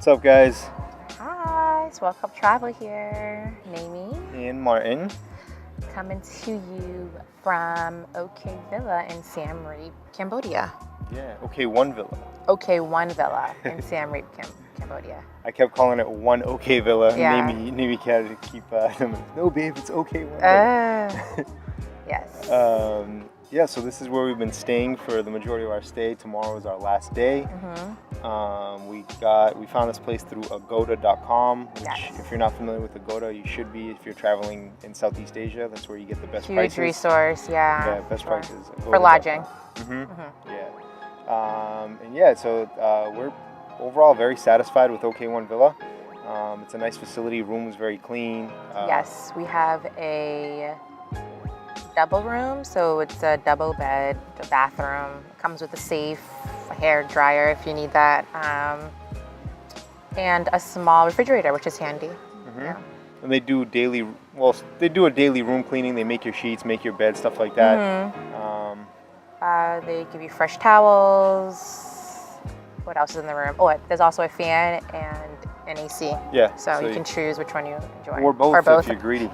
up, guys? Hi, it's Welcome Travel here. Nehemie And Martin. coming to you from OK Villa in Siem Reap, Cambodia. Yeah, OK One Villa. OK One Villa in Siem Reap, Cambodia. I kept calling it One OK Villa. Yeah. Nehemie had to keep, no babe, it's OK One Villa. Yes. Yeah, so this is where we've been staying for the majority of our stay. Tomorrow is our last day. We found this place through agoda.com, which if you're not familiar with Agoda, you should be if you're traveling in Southeast Asia. That's where you get the best prices. Huge resource, Yeah, best prices. For lodging. Yeah. So we're overall very satisfied with OK One Villa. It's a nice facility. Room is very clean. Yes, we have a double room, so it's a double bed, a bathroom. It comes with a safe, a hair dryer if you need that, and a small refrigerator, which is handy. Yeah. And they do a daily room cleaning. They make your sheets, make your bed, stuff like that. They give you fresh towels. What else is in the room? Oh, there's also a fan and an AC. Yeah. So you can choose which one you enjoy. Or both. If you're greedy.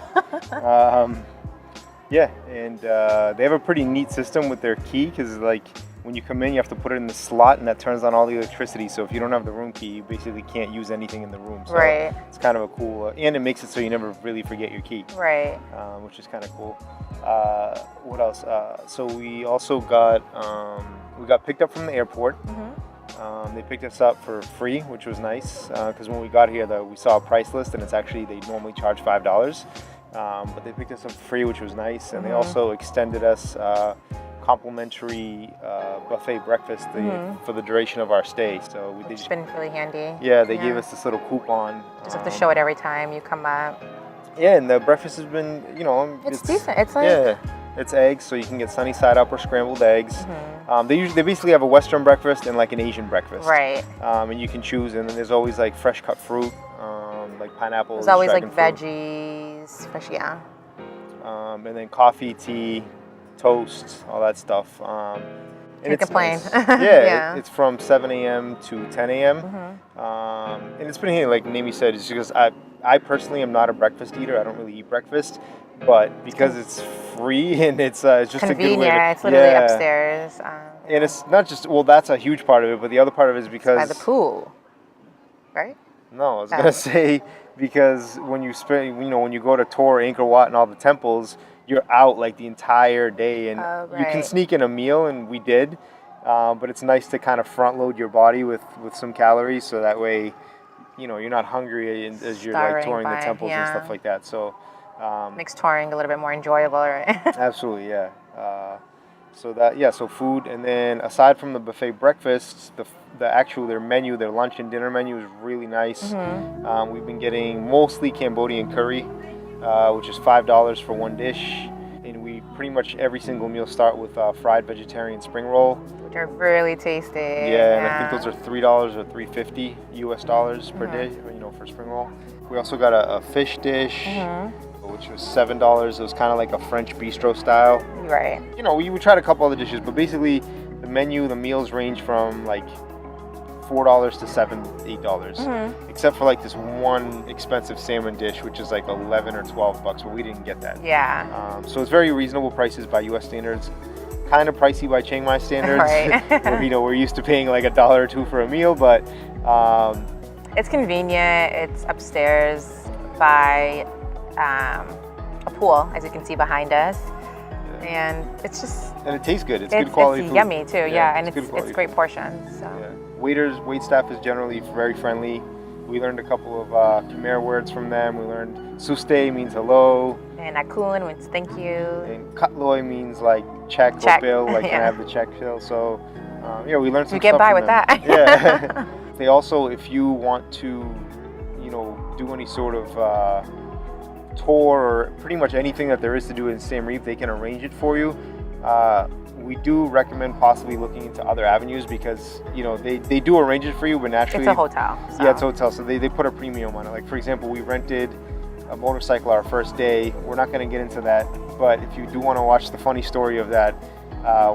Yeah, and they have a pretty neat system with their key because, like, when you come in, you have to put it in the slot, and that turns on all the electricity. So if you don't have the room key, you basically can't use anything in the room. So it's kind of a cool, and it makes it so you never really forget your key. Right. Which is kind of cool. What else? So we also got picked up from the airport. They picked us up for free, which was nice because when we got here, we saw a price list, and it's actually they normally charge $5. But they picked us up free, which was nice, and they also extended us complimentary buffet breakfast for the duration of our stay. So It's been really handy. Yeah, they gave us this little coupon. Just have to show it every time you come up. Yeah, and the breakfast has been, it's decent. It's like it's eggs, so you can get sunny side up or scrambled eggs. They basically have a Western breakfast and like an Asian breakfast. Right. And you can choose, and then there's always like fresh cut fruit, like pineapples. There's always like fruit. Veggies, fresh, and then coffee, tea, toast, all that stuff. Can't complain. Nice. It's from 7 a.m. to 10 a.m. And it's been here, like Nehemie said, it's because I personally am not a breakfast eater. I don't really eat breakfast, but because it's free and it's just convenient. A good way to, it's literally upstairs. And it's not just, that's a huge part of it, but the other part of it is because by the pool, right? No, I was gonna say because when you go to tour Angkor Wat and all the temples, you're out like the entire day, and you can sneak in a meal, and we did. But it's nice to kind of front load your body with some calories, so that way, you're not hungry as you're like touring the temples and stuff like that. So makes touring a little bit more enjoyable, right? Absolutely, yeah. So food, and then aside from the buffet breakfast, their menu, their lunch and dinner menu is really nice. We've been getting mostly Cambodian curry, which is $5 for one dish, and we pretty much every single meal start with fried vegetarian spring roll, which are really tasty. Yeah, and I think those are $3 or $3.50 US per day, for spring roll. We also got a fish dish. Which was $7. It was kind of like a French bistro style. Right. We tried a couple other dishes, but basically the meals range from like $4 to $7, $8, except for like this one expensive salmon dish, which is like $11 or $12, but we didn't get that. Yeah. So it's very reasonable prices by U.S. standards. Kind of pricey by Chiang Mai standards. Right. Where, we're used to paying like $1 or $2 for a meal, but it's convenient. It's upstairs by a pool, as you can see behind us, and it's just it tastes good. It's good quality it's food. Yummy too, and it's great portions. So. Yeah. Wait staff is generally very friendly. We learned a couple of Khmer words from them. We learned suste means hello, and akun means thank you, and katloi means like check. Or bill, like can I have the check bill. So we learned some stuff. You get by from with them. that. Yeah. They also, if you want to, do any sort of tour or pretty much anything that there is to do in Siem Reap, they can arrange it for you. We do recommend possibly looking into other avenues because they do arrange it for you, but naturally it's a hotel. So. Yeah, it's a hotel, so they put a premium on it. Like for example, we rented a motorcycle our first day. We're not going to get into that, but if you do want to watch the funny story of that,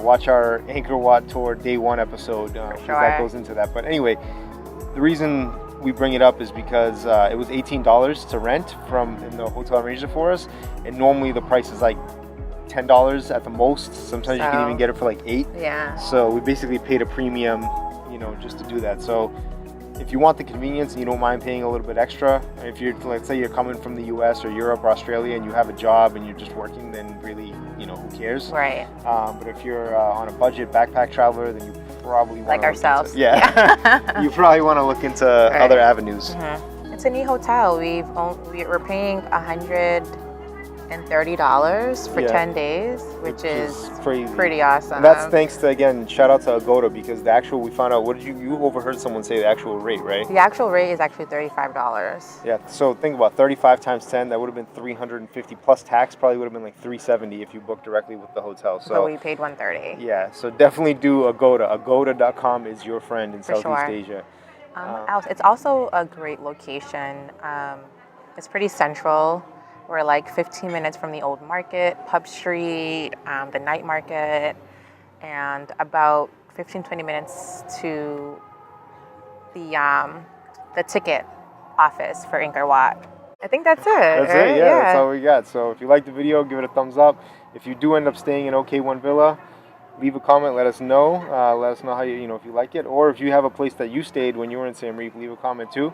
watch our Angkor Wat tour day 1 episode. That goes into that. But anyway, the reason we bring it up is because it was $18 to rent and the hotel arranged it for us, and normally the price is like $10 at the most. Sometimes you can even get it for like $8. Yeah. So we basically paid a premium, just to do that. So if you want the convenience and you don't mind paying a little bit extra, if you're, let's say you're coming from the US or Europe or Australia and you have a job and you're just working, then really, who cares? Right. But if you're on a budget backpack traveler, then you probably want like ourselves. Yeah. You probably want to look into other avenues. Mm-hmm. It's a neat hotel. We're paying $130 for 10 days, which is crazy. Pretty awesome. And that's thanks to, again, shout out to Agoda, because we found out, you overheard someone say the actual rate, right? The actual rate is actually $35. Yeah, so think about 35 times 10, that would have been 350 plus tax, probably would have been like 370 if you booked directly with the hotel. So we paid $130. Yeah, so definitely do Agoda. Agoda.com is your friend in Southeast Asia. It's also a great location. It's pretty central. We're like 15 minutes from the old market, Pub Street, the night market, and about 15-20 minutes to the ticket office for Angkor Wat. I think that's it. That's right? it, yeah, that's all we got. So if you like the video, give it a thumbs up. If you do end up staying in OK1 Villa, leave a comment, let us know. Let us know how if you like it, or if you have a place that you stayed when you were in Siem Reap, leave a comment too.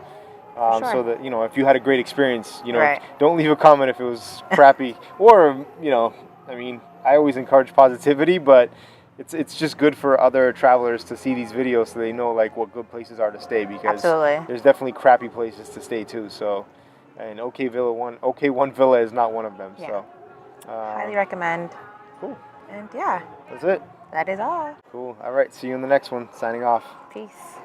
Sure. So that, if you had a great experience, Right. don't leave a comment if it was crappy. Or, I always encourage positivity, but it's just good for other travelers to see these videos so they know like what good places are to stay, because Absolutely. there's definitely crappy places to stay too. So, and OK1 Villa is not one of them. Yeah. So, Highly recommend. Cool. And yeah, That's it. that is all. Cool. All right. See you in the next one. Signing off. Peace.